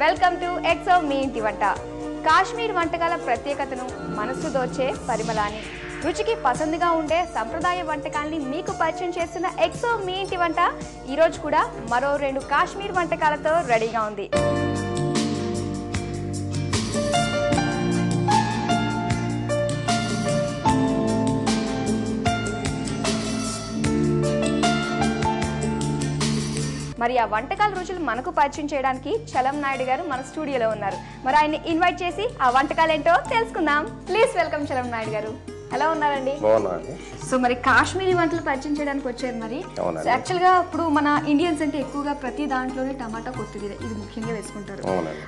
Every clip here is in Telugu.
వెల్కమ్ టు ఎక్సో మీ ఇంటి వంట. కాశ్మీర్ వంటకాల ప్రత్యేకతను, మనసు దోచే పరిమళాన్ని, రుచికి పసందుగా ఉండే సంప్రదాయ వంటకాల్ని మీకు పరిచయం చేస్తున్న ఎక్సో మీ ఇంటి వంట ఈరోజు కూడా మరో 2 కాశ్మీర్ వంటకాలతో రెడీగా ఉంది. మరి ఆ వంటకాల రుచులు మనకు పరిచయం చేయడానికి చలం నాయుడు గారు మన స్టూడియోలో ఉన్నారు. మరి ఆయన్ని ఇన్వైట్ చేసి ఆ వంటకాలు ఏంటో తెలుసుకుందాం. ప్లీజ్ వెల్కమ్ చలం నాయుడు గారు. ఎలా ఉన్నారండి? సో మరి కాశ్మీరీ వంటలు పరిచయం చేయడానికి వచ్చారు. మరి యాక్చువల్ గా ఇప్పుడు మన ఇండియన్స్ అంటే ఎక్కువగా ప్రతి దాంట్లోనే టమాటా కొత్తిమీర ఇది ముఖ్యంగా వేసుకుంటారు.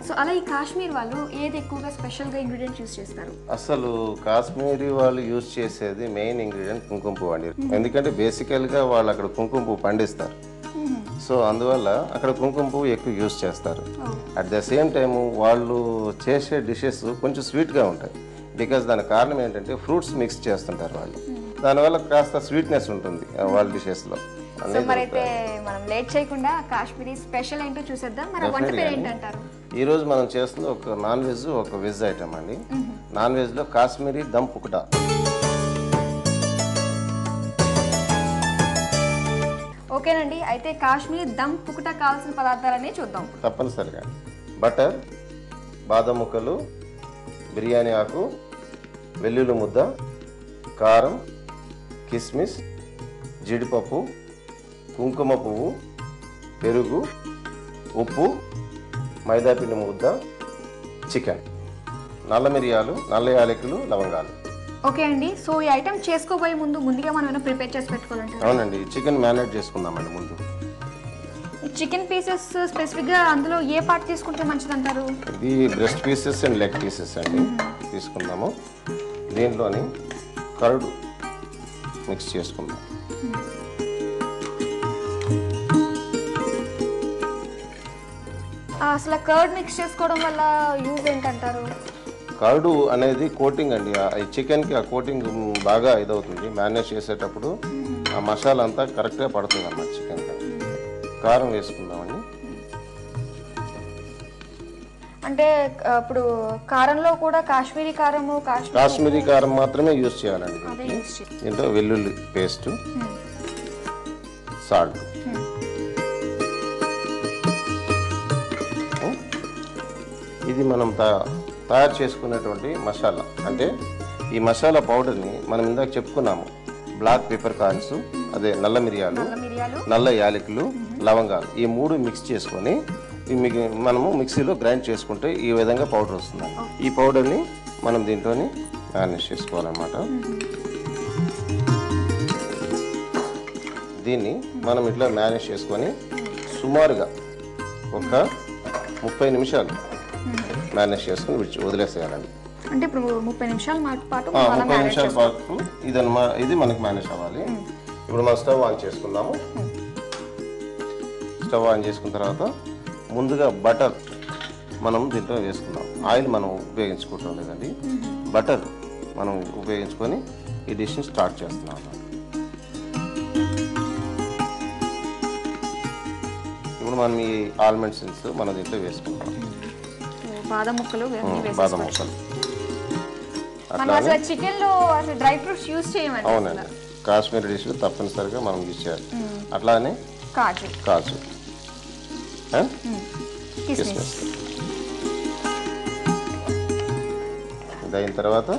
సో అలా ఈ కాశ్మీర్ వాళ్ళు ఏది ఎక్కువగా స్పెషల్ గా ఇంగ్రీడియంట్ యూస్ చేస్తారు? అసలు కాశ్మీరీ వాళ్ళు యూస్ చేసేది మెయిన్ ఇంగ్రీడియంట్ కుంకుమ పువ్వు అండి. ఎందుకంటే బేసికల్ గా వాళ్ళు అక్కడ కుంకుమ పువ్వు పండిస్తారు. సో అందువల్ల అక్కడ కుంకుమ పువ్వు ఎక్కువ యూస్ చేస్తారు. అట్ ద సేమ్ టైం వాళ్ళు చేసే డిషెస్ కొంచెం స్వీట్గా ఉంటాయి. బికాస్ దాని కారణం ఏంటంటే ఫ్రూట్స్ మిక్స్ చేస్తుంటారు వాళ్ళు. దానివల్ల కాస్త స్వీట్నెస్ ఉంటుంది వాళ్ళ డిషెస్లో. మరైతే మనం లేట్ చేయకుండా కాశ్మీరీ స్పెషల్ ఏంటో చూసేద్దాం. మరి వంట పేరు ఏంటంటారు? ఈ రోజు మనం చేస్తుంది ఒక నాన్ వెజ్, ఒక వెజ్ ఐటమ్ అండి. నాన్ వెజ్లో కాశ్మీరీ దమ్ పుకుటా. ఓకేనండి, అయితే కాశ్మీరీ దమ్ పుకుటా కావాల్సిన పదార్థాలన్నీ చూద్దాం. తప్పనిసరిగా బటర్, బాదం ముక్కలు, బిర్యానీ ఆకు, వెల్లుల్లి ముద్ద, కారం, కిస్మిస్, జీడిపప్పు, కుంకుమ పువ్వు, పెరుగు, ఉప్పు, మైదాపిండి ముద్ద, చికెన్, నల్ల మిరియాలు, నల్ల యాలకులు, లవంగాలు. ఓకే అండి, సో ఈ ఐటమ్ చేసుకోబోయే ముందుగా మనం ఏమైనా ప్రిపేర్ చేసి పెట్టుకోవాలంటే? అవునండి, చికెన్ మ్యారినేట్ చేసుకుందామండి. ముందు చికెన్ పీసెస్ స్పెసిఫిక్గా అందులో ఏ పార్ట్ తీసుకుంటే మంచిది అంటారు? ఇది breast pieces and leg pieces అండి తీసుకుందాము. దీంట్లోని కర్డ్ మిక్స్ చేసుకుందాం. అసలు కర్డ్ మిక్స్ చేసుకోవడం వల్ల యూజ్ ఏంటంటారు? కర్డు అనేది కోటింగ్ అండి. ఈ చికెన్కి ఆ కోటింగ్ బాగా ఇదవుతుంది. మ్యారినేట్ చేసేటప్పుడు ఆ మసాలా అంతా కరెక్ట్గా పడుతుంది అన్నమాట చికెన్. కారం వేసుకుందామండి. అంటే ఇప్పుడు కారంలో కూడా కాశ్మీరీ కారం మాత్రమే యూజ్ చేయాలండి. దీంట్లో వెల్లుల్లి పేస్ట్, సాల్ట్, ఇది మనం తయారు చేసుకునేటువంటి మసాలా. అంటే ఈ మసాలా పౌడర్ని మనం ఇందాక చెప్పుకున్నాము, బ్లాక్ పెప్పర్ కార్న్స్, అదే నల్ల మిరియాలు, నల్ల యాలకులు, లవంగాలు, ఈ 3 మిక్స్ చేసుకొని మనము మిక్సీలో గ్రైండ్ చేసుకుంటే ఈ విధంగా పౌడర్ వస్తుందండి. ఈ పౌడర్ని మనం దీంట్లోని మ్యారినేట్ చేసుకోవాలన్నమాట. దీన్ని మనం ఇట్లా మ్యారినేట్ చేసుకొని సుమారుగా ఒక 30 నిమిషాలు మ్యారినేట్ చేసుకుని వదిలేసేయాలండి. అంటే ఇప్పుడు 30 నిమిషాల పాటు ఇది మనకి మ్యారినేట్ అవ్వాలి. ఇప్పుడు మనం స్టవ్ ఆన్ చేసుకుందాము. స్టవ్ ఆన్ చేసుకున్న తర్వాత ముందుగా బటర్ మనం దీంట్లో వేసుకుందాం. ఆయిల్ మనం ఉపయోగించుకుంటాం లేదండి, బటర్ మనం ఉపయోగించుకొని ఈ డిష్ని స్టార్ట్ చేస్తున్నాం. ఇప్పుడు మనం ఈ ఆల్మండ్స్ మనం దీంట్లో వేసుకుంటాం. బాదం ముక్కలు. అవునండి, కాశ్మీరీ డిష్ తప్పనిసరిగా మనం యూజ్ చేయాలి. అట్లానే కాజు, కిస్మిస్. ఇది అయిన తర్వాత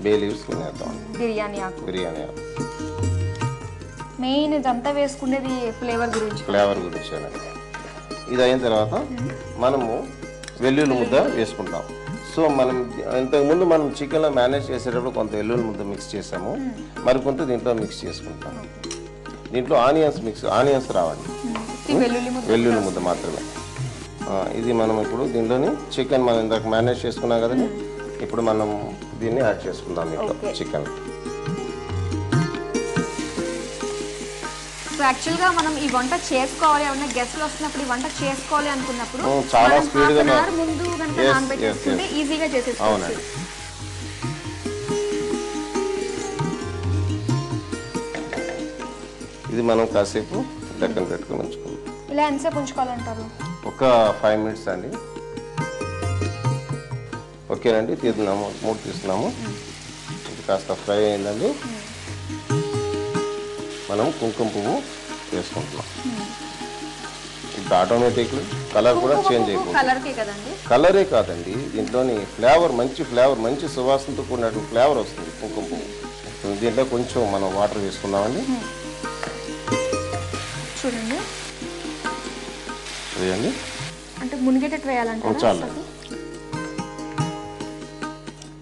బే లీవ్స్ వేద్దాం. బిర్యానీ ఆకు మెయిన్ ఇదంతా వేసుకునేది ఫ్లేవర్ గురించి. ఇది అయిన తర్వాత మనము వెల్లుల్లి ముద్ద వేసుకుంటాం. సో మనం ఇంతకుముందు మనం చికెన్లో మ్యారినేట్ చేసేటప్పుడు కొంత వెల్లుల్లి ముద్ద మిక్స్ చేసాము, మరికొంత దీంట్లో మిక్స్ చేసుకుంటాం. దీంట్లో ఆనియన్స్ రావాలి, వెల్లుల్లి ముద్ద మాత్రమే. ఇది మనం ఇప్పుడు దీంట్లోని చికెన్ మనం ఇందాక మ్యారినేట్ చేసుకున్నాం కదండి, ఇప్పుడు మనం దీన్ని యాడ్ చేసుకుందాం దీంట్లో చికెన్. సో యాక్చువల్గా మనం ఈ వంట చేసుకోవాలి, ఏమన్నా గెస్ట్లు వస్తున్నప్పుడు ఈ వంట చేసుకోవాలి అనుకున్నప్పుడు చాలా స్పీడ్గా ముందు నానబెట్టేసుకుంటే ఈజీగా చేసేసుకోవచ్చు. ఇది మనం కాసేపు డక్కన పెట్టుకుని ఉంచుకుందాం. ఇలా ఎంతసేపు ఉంచుకోవాలంటారు? ఒక 5 minutes అండి. ఓకేనండి, తీస్తున్నాము, మూడు తీస్తున్నాము. ఇది కాస్త ఫ్రై అయిందండి. మనం కుంకుమ పువ్వు వేసుకుంటున్నాం. ఇప్పుడు ఆటోమేటిక్లీ కలర్ కూడా చేంజ్ అయిపోతుంది. కలరే కాదండి, దీంట్లోని ఫ్లేవర్, మంచి సువాసనతో కూడినటువంటి ఫ్లేవర్ వస్తుంది కుంకుమ పువ్వు. దీంట్లో కొంచెం మనం వాటర్ వేసుకుందామండి. చూడండి, వేయండి. అంటే మునిగేటట్టు వేయాలంటే చాలు.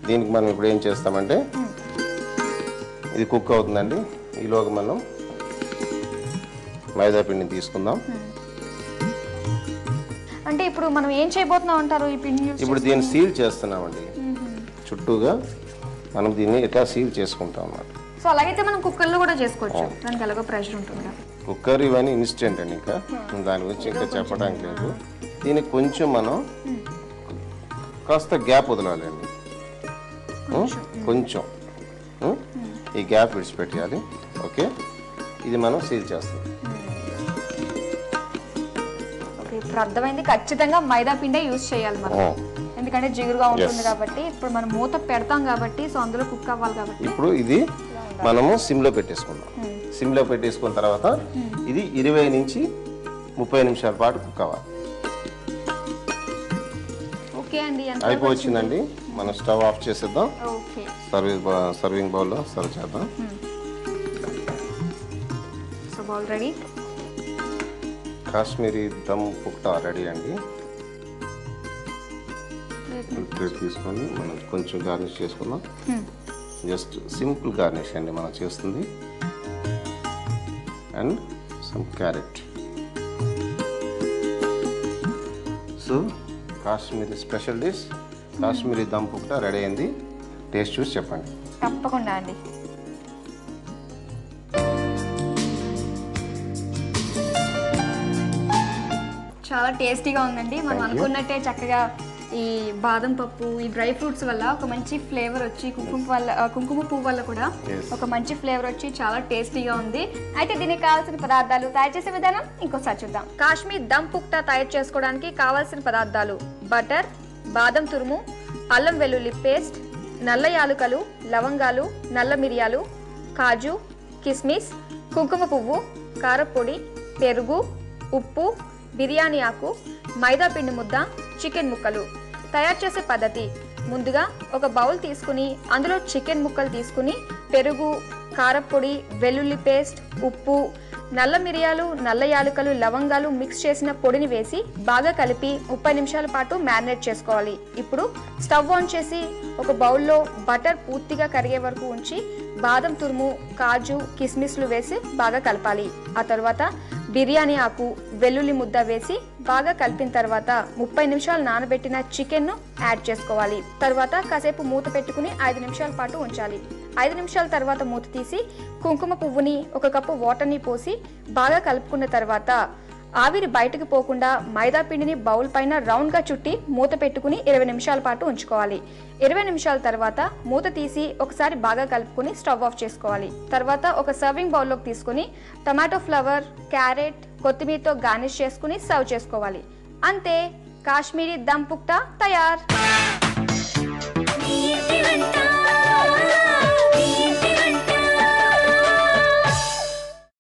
దీనికి మనం ఇప్పుడు ఏం చేస్తామంటే, ఇది కుక్ అవుతుందండి. ఈలోగా మనం మైదా పిండిని తీసుకుందాం. అంటే ఇప్పుడు మనం ఏం చేయబోతున్నాం అంటారు ఈ పిండి? ఇప్పుడు దీన్ని సీల్ చేస్తున్నామండి. చుట్టూగా మనం దీన్ని ఎట్లా సీల్ చేసుకుంటాం అన్నమాట. సో అలాగైతే మనం కుక్కర్లో కూడా చేసుకోవచ్చు, దానికి ఎలాగో ప్రెషర్ ఉంటుంది. కుక్కర్ ఇవన్నీ ఇన్స్టెంట్ అండి, ఇంకా దాని గురించి ఇంకా చెప్పడానికి లేదు. దీనికి కొంచెం మనం కాస్త గ్యాప్ వదలాలండి, కొంచెం ఈ గ్యాప్ విడిచిపెట్టేయాలి. ఓకే, ఇది మనం సీల్ చేస్తాం. ఇప్పుడు అర్థమైంది, ఖచ్చితంగా మైదా పిండే యూజ్ చేయాలి మనం, ఎందుకంటే జిగురుగా ఉంటుంది కాబట్టి. ఇప్పుడు మనం మూత పెడతాం కాబట్టి, సో అందులో కుక్ అవ్వాలి కాబట్టి. ఇప్పుడు ఇది మనము సిమ్లో పెట్టేసుకుందాం. సిమ్లో పెట్టేసుకున్న తర్వాత ఇది 20 నుంచి 30 నిమిషాల పాటు కుక్ అవ్వాలి. ఓకే అండి, అయిపోవచ్చిందండి. మనం స్టవ్ ఆఫ్ చేసేద్దాం. సర్వింగ్ బౌల్లో సర్వ్ చేద్దాం. So bowl ready. Kashmiri dum pukhta ready అండి. ప్లేట్ తీసుకొని మనం కొంచెం గార్నిష్ చేసుకుందాం. జస్ట్ సింపుల్ గార్నిష్ అండి మనం చేస్తుంది. And some carrot. So Kashmiri special dish Kashmiri dum pukhta ready అయింది. టేస్ట్ చూసి చెప్పండి. తప్పకుండా అండి. చాలా టేస్టీగా ఉందండి. మనం అనుకున్నట్టే చక్కగా ఈ బాదం పప్పు, ఈ డ్రై ఫ్రూట్స్ వల్ల ఒక మంచి ఫ్లేవర్ వచ్చి, కుంకుమ పువ్వు వల్ల కూడా ఒక మంచి ఫ్లేవర్ వచ్చి చాలా టేస్టీగా ఉంది. అయితే దీనికి కావాల్సిన పదార్థాలు, తయారు చేసే విధానం ఇంకోసారి చూద్దాం. కాశ్మీర్ దమ్ పుక్తా తయారు చేసుకోవడానికి కావాల్సిన పదార్థాలు: బటర్, బాదం తురుము, అల్లం వెల్లుల్లి పేస్ట్, నల్ల యాలుకలు, లవంగాలు, నల్ల మిరియాలు, కాజు, కిస్మిస్, కుంకుమ పువ్వు, కారపొడి, పెరుగు, ఉప్పు, బిర్యానీ ఆకు, మైదా పిండి ముద్ద, చికెన్ ముక్కలు. తయారు చేసే పద్ధతి: ముందుగా ఒక బౌల్ తీసుకుని అందులో చికెన్ ముక్కలు తీసుకుని పెరుగు, కారపొడి, వెల్లుల్లి పేస్ట్, ఉప్పు, నల్ల మిరియాలు, నల్ల యాలుకలు, లవంగాలు మిక్స్ చేసిన పొడిని వేసి బాగా కలిపి 30 నిమిషాల పాటు మ్యారినేట్ చేసుకోవాలి. ఇప్పుడు స్టవ్ ఆన్ చేసి ఒక బౌల్లో బటర్ పూర్తిగా కరిగే వరకు ఉంచి బాదం తురుము, కాజు, కిస్మిస్లు వేసి బాగా కలపాలి. ఆ తర్వాత బిర్యానీ ఆకు, వెల్లుల్లి ముద్ద వేసి బాగా కలిపిన తర్వాత 30 నిమిషాలు నానబెట్టిన చికెన్ను యాడ్ చేసుకోవాలి. తర్వాత కాసేపు మూత పెట్టుకుని 5 నిమిషాల పాటు ఉంచాలి. 5 నిమిషాల తర్వాత మూత తీసి కుంకుమ పువ్వుని 1 కప్పు వాటర్ని పోసి బాగా కలుపుకున్న తర్వాత ఆవిరి బయటకు పోకుండా మైదా పిండిని బౌల్ పైన రౌండ్గా చుట్టి మూత పెట్టుకుని 20 నిమిషాల పాటు ఉంచుకోవాలి. 20 నిమిషాల తర్వాత మూత తీసి ఒకసారి బాగా కలుపుకుని స్టవ్ ఆఫ్ చేసుకోవాలి. తర్వాత ఒక సర్వింగ్ బౌల్లోకి తీసుకుని టమాటో ఫ్లవర్, క్యారెట్, కొత్తిమీరతో గార్నిష్ చేసుకుని సర్వ్ చేసుకోవాలి. అంతే, కాశ్మీరీ దమ్ పుక్తా తయార్.